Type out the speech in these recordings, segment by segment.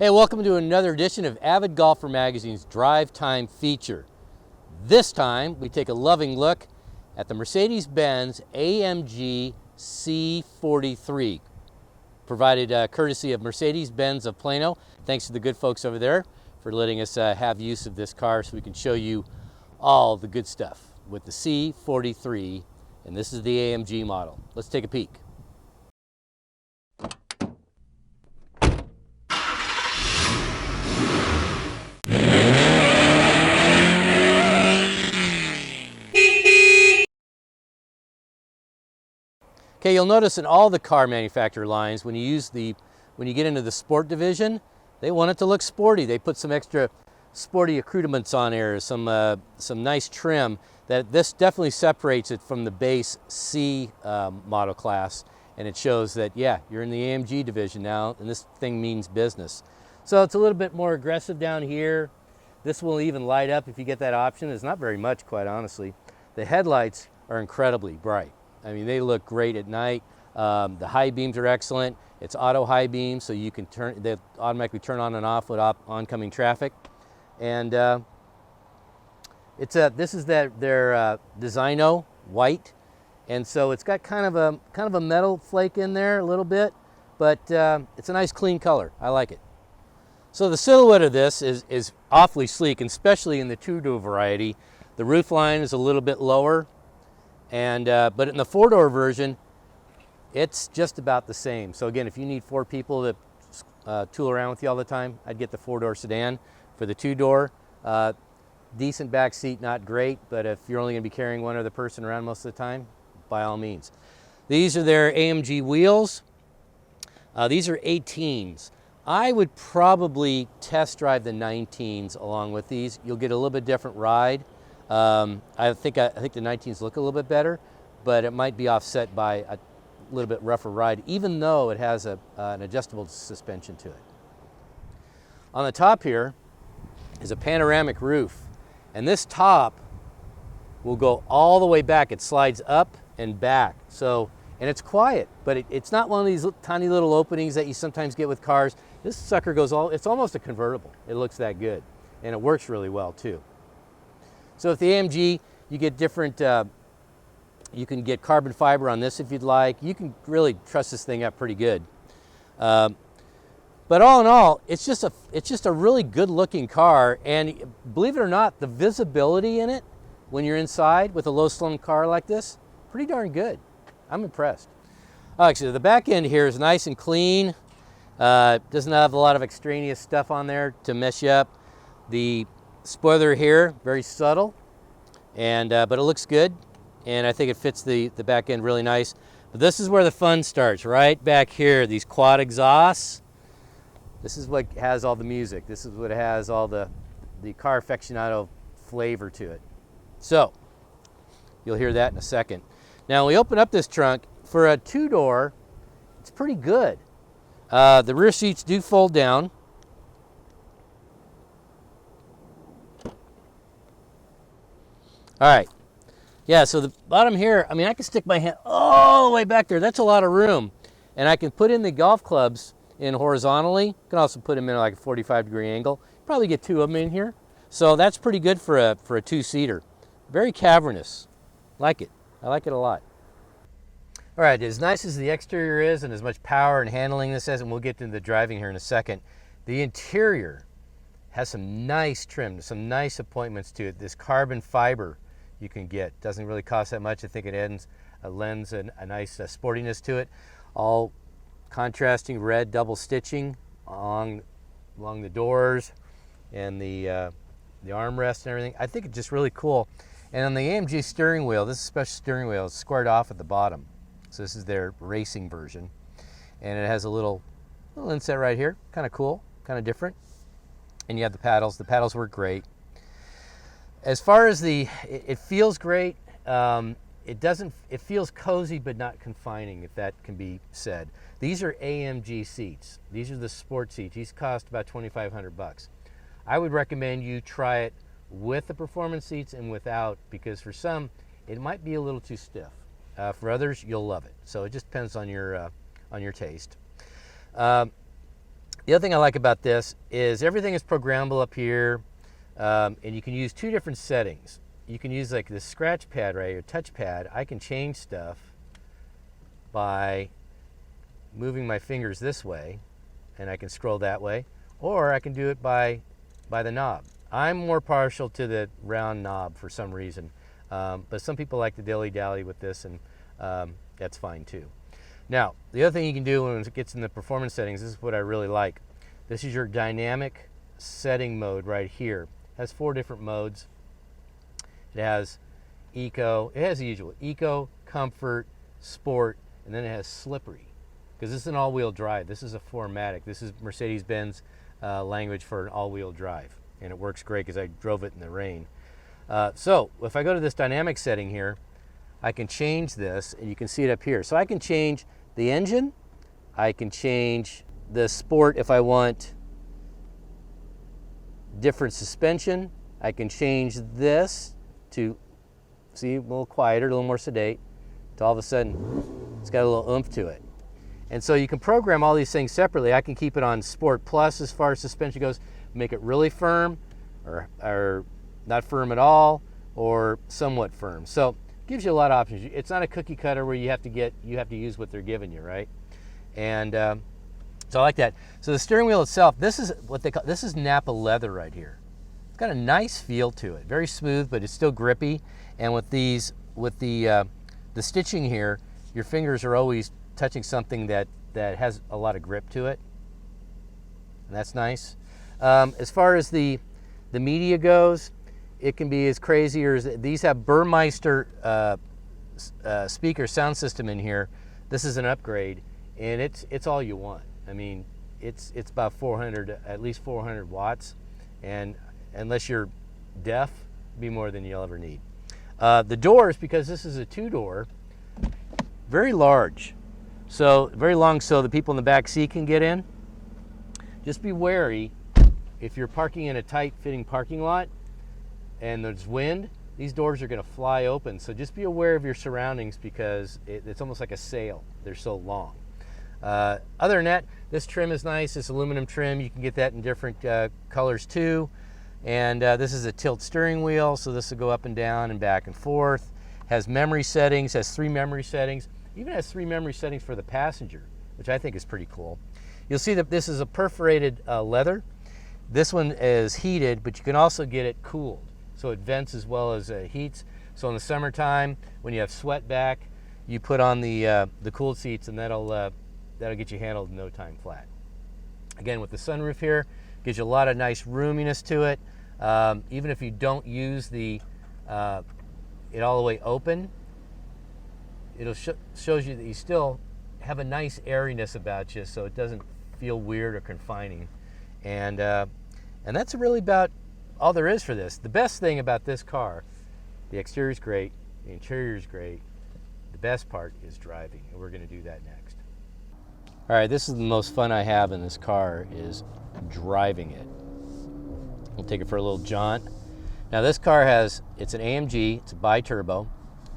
Hey, welcome to another edition of Avid Golfer Magazine's Drive Time feature. This time, we take a loving look at the Mercedes-Benz AMG C43, provided courtesy of Mercedes-Benz of Plano. Thanks to the good folks over there for letting us have use of this car so we can show you all the good stuff with the C43, and this is the AMG model. Let's take a peek. Okay, you'll notice in all the car manufacturer lines, when you get into the sport division, they want it to look sporty. They put some extra sporty accoutrements on there, some nice trim. This definitely separates it from the base C model class, and it shows that, yeah, you're in the AMG division now, and this thing means business. So it's a little bit more aggressive down here. This will even light up if you get that option. It's not very much, quite honestly. The headlights are incredibly bright. I mean, they look great at night. The high beams are excellent. It's auto high beam, so you can they automatically turn on and off with oncoming traffic. And this is their Designo white, and so it's got kind of a metal flake in there a little bit, but it's a nice clean color. I like it. So the silhouette of this is awfully sleek, and especially in the two-door variety. The roof line is a little bit lower. And but in the four-door version, it's just about the same. So again, if you need four people to tool around with you all the time, I'd get the four-door sedan. For the two-door, decent back seat, not great, but if you're only going to be carrying one other person around most of the time, by all means. These are their AMG wheels. These are 18s. I would probably test drive the 19s along with these. You'll get a little bit different ride. I think the 19s look a little bit better, but it might be offset by a little bit rougher ride, even though it has an adjustable suspension to it. On the top here is a panoramic roof, and this top will go all the way back. It slides up and back, and it's quiet, but it's not one of these tiny little openings that you sometimes get with cars. This sucker it's almost a convertible. It looks that good, and it works really well too. So with the AMG, you get different, you can get carbon fiber on this if you'd like. You can really truss this thing up pretty good. But all in all, it's just a really good looking car, and believe it or not, the visibility in it when you're inside with a low slung car like this, pretty darn good. I'm impressed. Actually, the back end here is nice and clean. Doesn't have a lot of extraneous stuff on there to mess you up. The spoiler here, very subtle, and but it looks good, and I think it fits the back end really nice. But this is where the fun starts, right back here. These quad exhausts. This is what has all the music. This is what has all the car aficionado flavor to it. So you'll hear that in a second. Now, when we open up this trunk, for a two-door, it's pretty good. The rear seats do fold down. All right, yeah, so the bottom here, I mean, I can stick my hand all the way back there. That's a lot of room. And I can put in the golf clubs in horizontally. You can also put them in like a 45-degree angle. Probably get two of them in here. So that's pretty good for a two-seater. Very cavernous. Like it. I like it a lot. All right, as nice as the exterior is and as much power and handling this has, and we'll get into the driving here in a second, the interior has some nice trim, some nice appointments to it. This carbon fiber you can get. Doesn't really cost that much. I think it lends a nice sportiness to it. All contrasting red double stitching along the doors and the armrest and everything. I think it's just really cool. And on the AMG steering wheel, this is a special steering wheel. It's squared off at the bottom. So this is their racing version. And it has a little inset right here. Kind of cool, kind of different. And you have the paddles. The paddles work great. As far as it feels great. It feels cozy but not confining, if that can be said. These are AMG seats. These are the sport seats. These cost about $2,500. I would recommend you try it with the performance seats and without, because for some it might be a little too stiff. For others, you'll love it. So it just depends on your taste. The other thing I like about this is everything is programmable up here, and you can use two different settings. You can use like this scratch pad right here, touch pad. I can change stuff by moving my fingers this way, and I can scroll that way, or I can do it by the knob. I'm more partial to the round knob for some reason, but some people like to dilly-dally with this, and that's fine too. Now, the other thing you can do when it gets in the performance settings, this is what I really like. This is your dynamic setting mode right here. It has 4 different modes. It has eco, it has the usual, eco, comfort, sport, and then it has slippery. Because this is an all-wheel drive. This is a 4MATIC. This is Mercedes-Benz language for an all-wheel drive. And it works great because I drove it in the rain. So if I go to this dynamic setting here, I can change this, and you can see it up here. So I can change the engine. I can change the sport if I want different suspension. I can change this to, see, a little quieter, a little more sedate. To all of a sudden, it's got a little oomph to it. And so you can program all these things separately. I can keep it on Sport Plus as far as suspension goes, make it really firm, or not firm at all, or somewhat firm. So gives you a lot of options. It's not a cookie cutter where you have to use what they're giving you, right? And so I like that. So the steering wheel itself, this is what they call, this is Napa leather right here. It's got a nice feel to it, very smooth, but it's still grippy. And with these, with the stitching here, your fingers are always touching something that has a lot of grip to it, and that's nice. As far as the media goes, it can be as crazy as, these have Burmeister speaker sound system in here. This is an upgrade, and it's all you want. I mean, it's about 400, at least 400 watts, and unless you're deaf, it'll be more than you'll ever need. The doors, because this is a 2-door, very large, so very long, so the people in the back seat can get in. Just be wary if you're parking in a tight-fitting parking lot and there's wind, these doors are going to fly open. So just be aware of your surroundings, because it's almost like a sail. They're so long. Other than that, this trim is nice. It's aluminum trim. You can get that in different colors too. And this is a tilt steering wheel, so this will go up and down and back and forth. Has memory settings, has 3 memory settings. Even has 3 memory settings for the passenger, which I think is pretty cool. You'll see that this is a perforated leather. This one is heated, but you can also get it cooled. So it vents as well as heats. So in the summertime, when you have sweat back, you put on the cooled seats, and that'll get you handled in no time flat. Again, with the sunroof here, gives you a lot of nice roominess to it. Even if you don't use it all the way open, it'll shows you that you still have a nice airiness about you, so it doesn't feel weird or confining. And that's really about all there is for this. The best thing about this car, the exterior is great, the interior is great. The best part is driving, and we're going to do that next. All right, this is the most fun I have in this car, is driving it. We'll take it for a little jaunt. Now this car it's an AMG, it's a bi-turbo.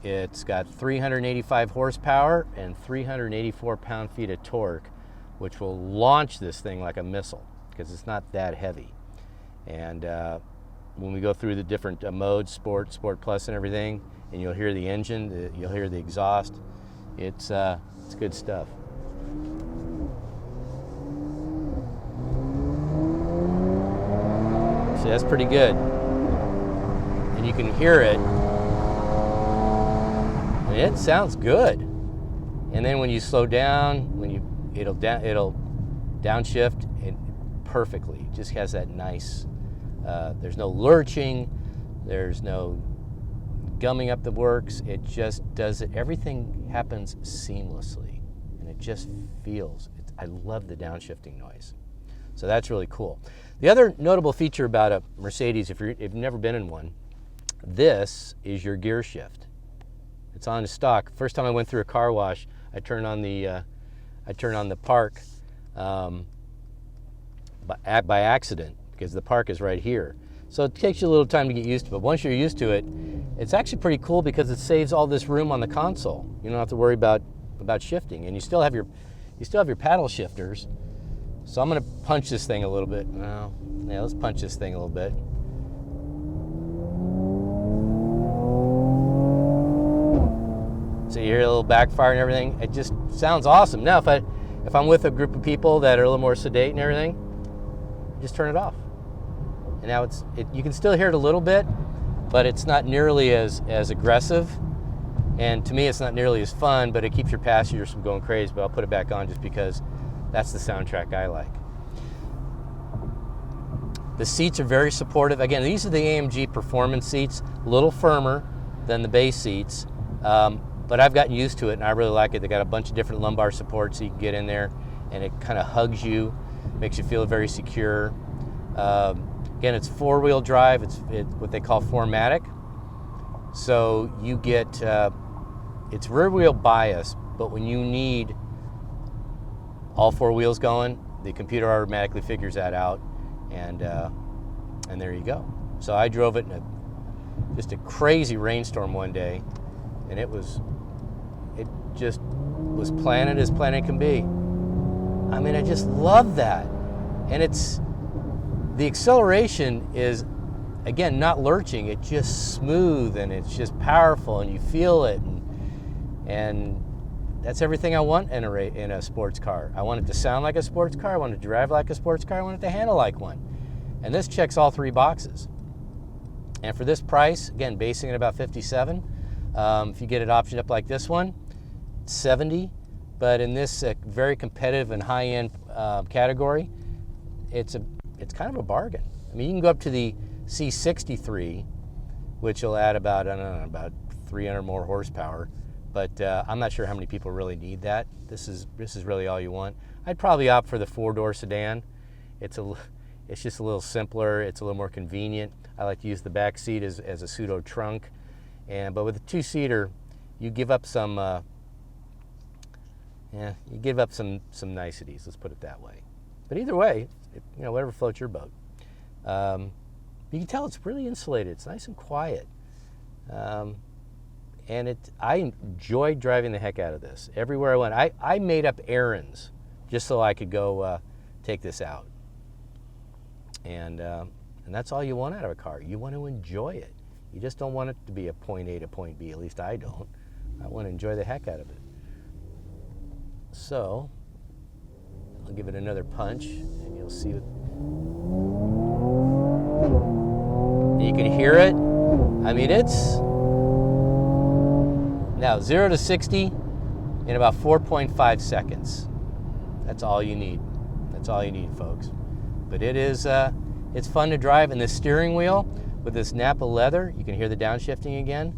It's got 385 horsepower and 384 pound-feet of torque, which will launch this thing like a missile, because it's not that heavy. And when we go through the different modes, Sport Plus and everything, and you'll hear the engine, you'll hear the exhaust, it's good stuff. See, that's pretty good. And you can hear it. And it sounds good. And then when you slow down, it'll downshift it perfectly. It just has that nice, there's no lurching, there's no gumming up the works. It just does it. Everything happens seamlessly, and it just feels, I love the downshifting noise. So that's really cool. The other notable feature about a Mercedes, if you've never been in one, this is your gear shift. It's on stock. First time I went through a car wash, I turned on the park by accident, because the park is right here. So it takes you a little time to get used to it. But once you're used to it, it's actually pretty cool, because it saves all this room on the console. You don't have to worry about shifting, and you still have your paddle shifters. So I'm going to punch this thing a little bit. Well, yeah, let's punch this thing a little bit. So you hear a little backfire and everything. It just sounds awesome. Now, if I'm with a group of people that are a little more sedate and everything, just turn it off. And now you can still hear it a little bit, but it's not nearly as aggressive. And to me, it's not nearly as fun, but it keeps your passengers from going crazy. But I'll put it back on just because that's the soundtrack I like. The seats are very supportive. Again, these are the AMG performance seats, a little firmer than the base seats. But I've gotten used to it, and I really like it. They got a bunch of different lumbar supports so you can get in there, and it kind of hugs you, makes you feel very secure. Again, it's four-wheel drive. It's what they call 4MATIC. So you get, it's rear-wheel bias, but when you need all four wheels going, the computer automatically figures that out, and there you go. So I drove it in just a crazy rainstorm one day, and it just was planet as planet can be. I mean, I just love that. And the acceleration is, again, not lurching. It's just smooth, and it's just powerful, and you feel it. And that's everything I want in a sports car. I want it to sound like a sports car. I want it to drive like a sports car. I want it to handle like one. And this checks all three boxes. And for this price, again, basing it about 57. If you get it optioned up like this one, 70. But in this very competitive and high-end category, it's kind of a bargain. I mean, you can go up to the C43, which will add about 300 more horsepower. But I'm not sure how many people really need that. This is really all you want. I'd probably opt for the four-door sedan. It's just a little simpler. It's a little more convenient. I like to use the back seat as a pseudo trunk. But with a two-seater, you give up some some niceties. Let's put it that way. But either way, whatever floats your boat. You can tell it's really insulated. It's nice and quiet. And I enjoyed driving the heck out of this. Everywhere I went, I made up errands just so I could go take this out. And that's all you want out of a car. You want to enjoy it. You just don't want it to be a point A to point B. At least I don't. I want to enjoy the heck out of it. So I'll give it another punch, and you'll see what. You can hear it. I mean, it's now 0 to 60 in about 4.5 seconds. That's all you need. That's all you need, folks. But it's fun to drive, and the steering wheel with this Napa leather, you can hear the downshifting again.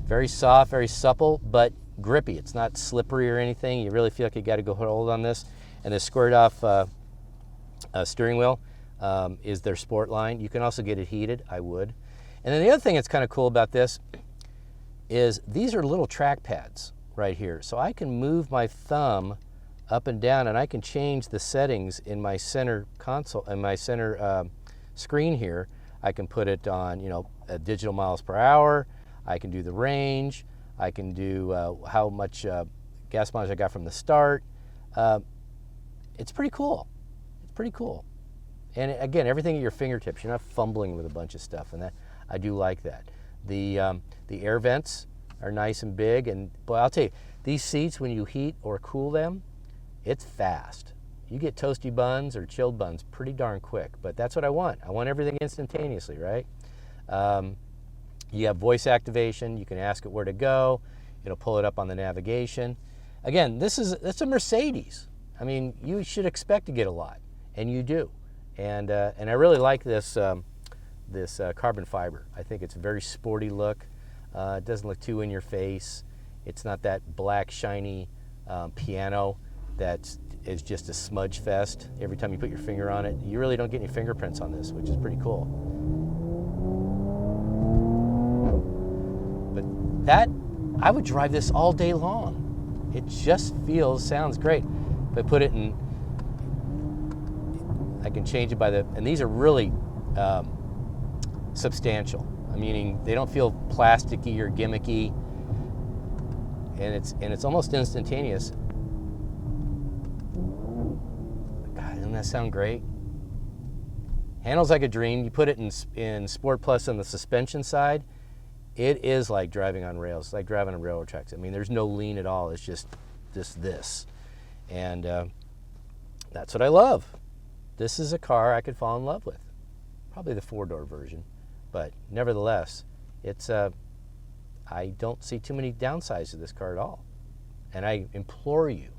Very soft, very supple, but grippy. It's not slippery or anything. You really feel like you got to go hold on this. And the squared off steering wheel is their sport line. You can also get it heated. I would. And then the other thing that's kind of cool about this is these are little track pads right here. So I can move my thumb up and down, and I can change the settings in my center console, in my center screen here. I can put it on, digital miles per hour. I can do the range. I can do how much gas mileage I got from the start. It's pretty cool. It's pretty cool. And again, everything at your fingertips. You're not fumbling with a bunch of stuff, and that I do like that. The air vents are nice and big, and boy, I'll tell you, these seats, when you heat or cool them, it's fast. You get toasty buns or chilled buns pretty darn quick, but that's what I want. I want everything instantaneously, right? You have voice activation. You can ask it where to go. It'll pull it up on the navigation. Again, it's a Mercedes. I mean, you should expect to get a lot, and you do. And I really like this carbon fiber. I think it's a very sporty look. It doesn't look too in your face. It's not that black shiny piano that is just a smudge fest. Every time you put your finger on it, you really don't get any fingerprints on this, which is pretty cool. But I would drive this all day long. It just sounds great. If I put it in, I can change it and these are really substantial. Meaning they don't feel plasticky or gimmicky, and it's almost instantaneous. God, isn't that sound great? Handles like a dream. You put it in Sport Plus on the suspension side, it is like driving on rails. It's like driving on railroad tracks. I mean, there's no lean at all. It's just this. And that's what I love. This is a car I could fall in love with. Probably the 4-door version. But nevertheless, it's I don't see too many downsides to this car at all. And I implore you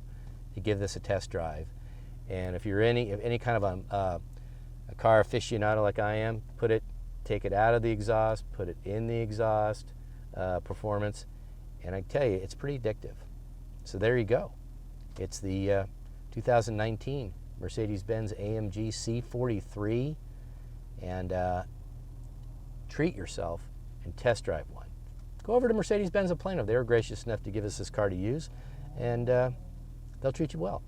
to give this a test drive. And if you're any kind of a car aficionado like I am, take it out of the exhaust, put it in the exhaust performance, and I tell you, it's pretty addictive. So there you go. It's the 2019 Mercedes-Benz AMG C43, and treat yourself and test drive one. Go over to Mercedes-Benz of Plano. They were gracious enough to give us this car to use, and they'll treat you well.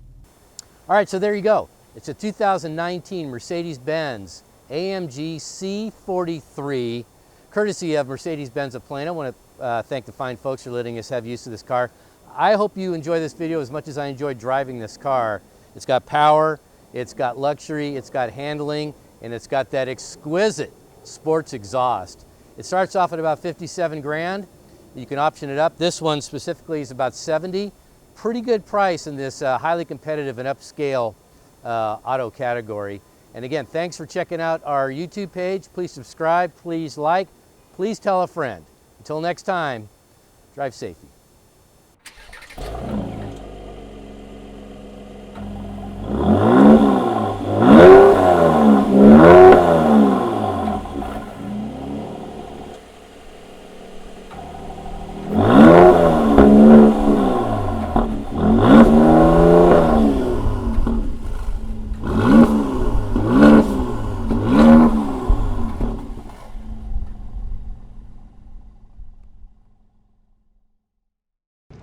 All right, so there you go. It's a 2019 Mercedes-Benz AMG C43, courtesy of Mercedes-Benz of Plano. I want to thank the fine folks for letting us have use of this car. I hope you enjoy this video as much as I enjoyed driving this car. It's got power, it's got luxury, it's got handling, and it's got that exquisite sports exhaust. It starts off at about 57 grand. You can option it up. This one specifically is about 70. Pretty good price in this highly competitive and upscale auto category. And again, thanks for checking out our YouTube page. Please subscribe, please like, please tell a friend. Until next time, drive safely.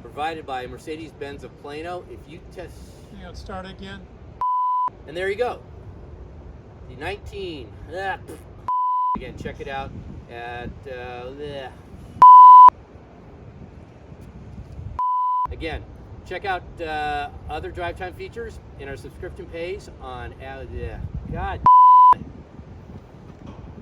Provided by Mercedes-Benz of Plano. If you test... You got to start again? And there you go. The 19... Again, check it out at... Again, check out other drive time features in our subscription page on... God